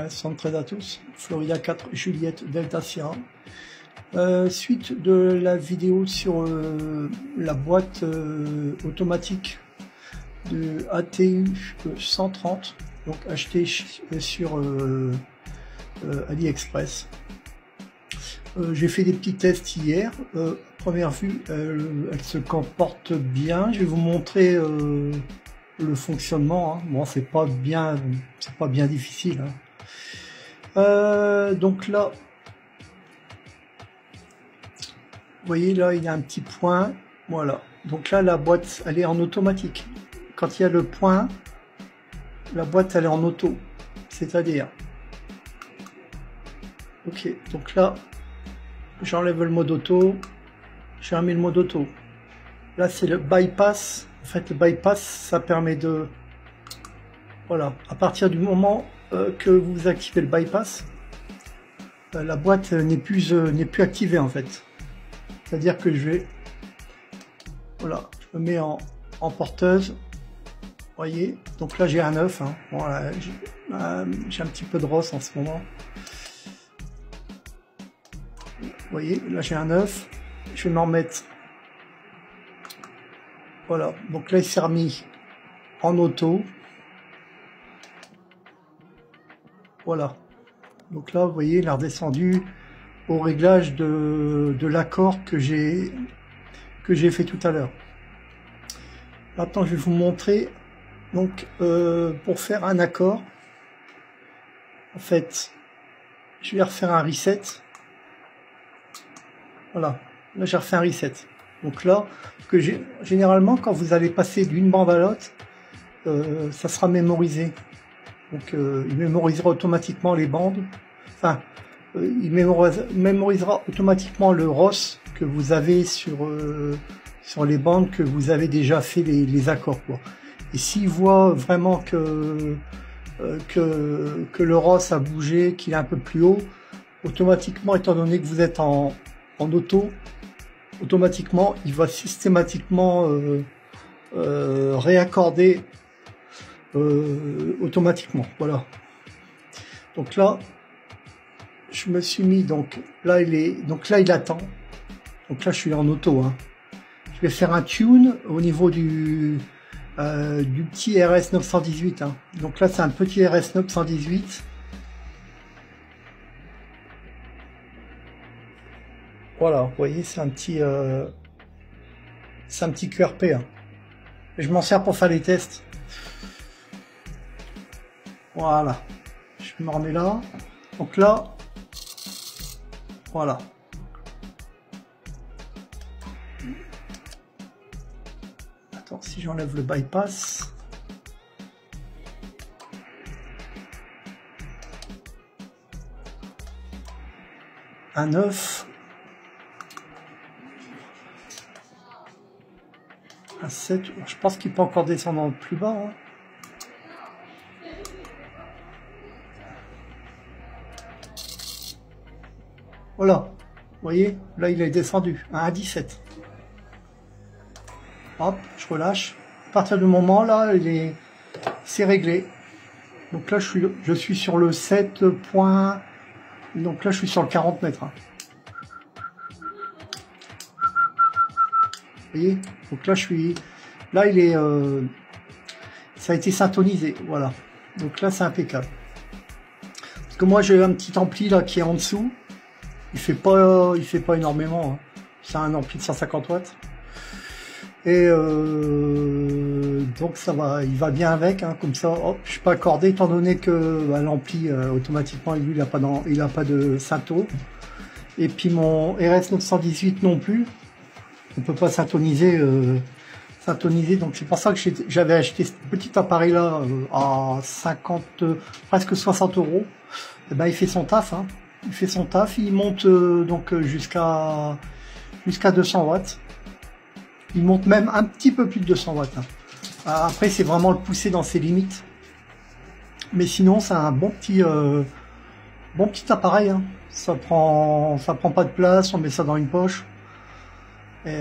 Sont très à tous. Florida 4 Juliette Delta Sierra. Suite de la vidéo sur la boîte automatique de ATU 130, donc acheté sur AliExpress. J'ai fait des petits tests hier. Première vue, elle se comporte bien. Je vais vous montrer le fonctionnement. Hein. Bon, c'est pas bien difficile. Hein. Donc là, vous voyez là, il y a un petit point. Voilà. Donc là, la boîte, elle est en automatique. Quand il y a le point, la boîte, elle est en auto. C'est-à-dire, ok. Donc là, j'enlève le mode auto. J'ai remis le mode auto. Là, c'est le bypass. En fait, le bypass, ça permet de... Voilà. À partir du moment que vous activez le bypass, la boîte n'est plus activée, en fait. C'est-à-dire que je vais... Voilà. Je me mets en porteuse. Vous voyez. Donc là, j'ai un 9. Hein. Voilà. J'ai un petit peu de rosse en ce moment. Vous voyez. Là, j'ai un 9. Je vais m'en remettre. Voilà, donc là il s'est remis en auto. Voilà. Donc là, vous voyez, il est redescendu au réglage de l'accord que j'ai fait tout à l'heure. Maintenant, je vais vous montrer. Donc, pour faire un accord, en fait, je vais refaire un reset. Voilà. Là, j'ai refait un reset. Donc là, généralement, quand vous allez passer d'une bande à l'autre, ça sera mémorisé. Donc, il mémorisera automatiquement les bandes. Enfin, il mémorisera automatiquement le ROS que vous avez sur les bandes que vous avez déjà fait les accords, quoi. Et s'il voit vraiment que le ROS a bougé, qu'il est un peu plus haut, automatiquement, étant donné que vous êtes en auto, automatiquement, il va systématiquement réaccorder automatiquement. Voilà. Donc là, je me suis mis, donc là il attend. Donc là, je suis en auto. Hein. Je vais faire un tune au niveau du petit RS 918. Hein. Donc là, c'est un petit RS 918. Voilà, vous voyez, c'est un petit QRP. Hein. Et je m'en sers pour faire les tests. Voilà. Je me remets là. Donc là, voilà. Attends, si j'enlève le bypass. Un 9. Un 7, je pense qu'il peut encore descendre plus bas. Hein. Voilà, vous voyez, là il est descendu à 1,17. Hop, je relâche. À partir du moment là, c'est réglé. Donc là, je suis sur le 7 points. Donc là, je suis sur le 40 mètres. Hein. Vous voyez, donc là il est, ça a été syntonisé, voilà. Donc là c'est impeccable. Parce que moi j'ai un petit ampli là qui est en dessous, il fait pas énormément. Hein. C'est un ampli de 150 watts. Et donc ça va, il va bien avec, hein, comme ça. Hop, je suis pas accordé étant donné que bah, l'ampli automatiquement lui il a pas de synto. Et puis mon RS 918 non plus. On peut pas syntoniser, donc c'est pour ça que j'avais acheté ce petit appareil là à 50, presque 60 €. Et ben il fait son taf, hein. Il fait son taf, il monte donc jusqu'à 200 watts. Il monte même un petit peu plus de 200 watts. Hein. Après c'est vraiment le pousser dans ses limites, mais sinon c'est un bon petit appareil. Hein. Ça prend pas de place, on met ça dans une poche. Et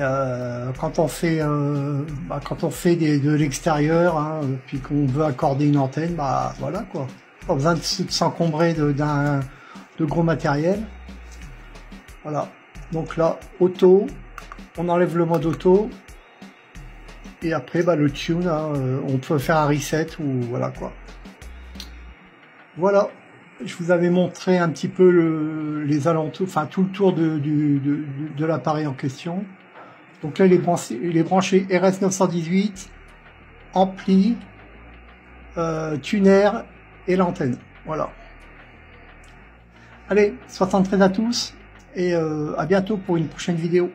quand on fait de l'extérieur, hein, puis qu'on veut accorder une antenne, bah voilà quoi. Pas besoin de s'encombrer de gros matériel. Voilà. Donc là, auto, on enlève le mode auto. Et après, bah, le tune, hein, on peut faire un reset ou voilà quoi. Voilà. Je vous avais montré un petit peu les alentours, enfin tout le tour de l'appareil en question. Donc là, il est branché RS918, ampli, tuner et l'antenne. Voilà. Allez, 73 à tous et à bientôt pour une prochaine vidéo.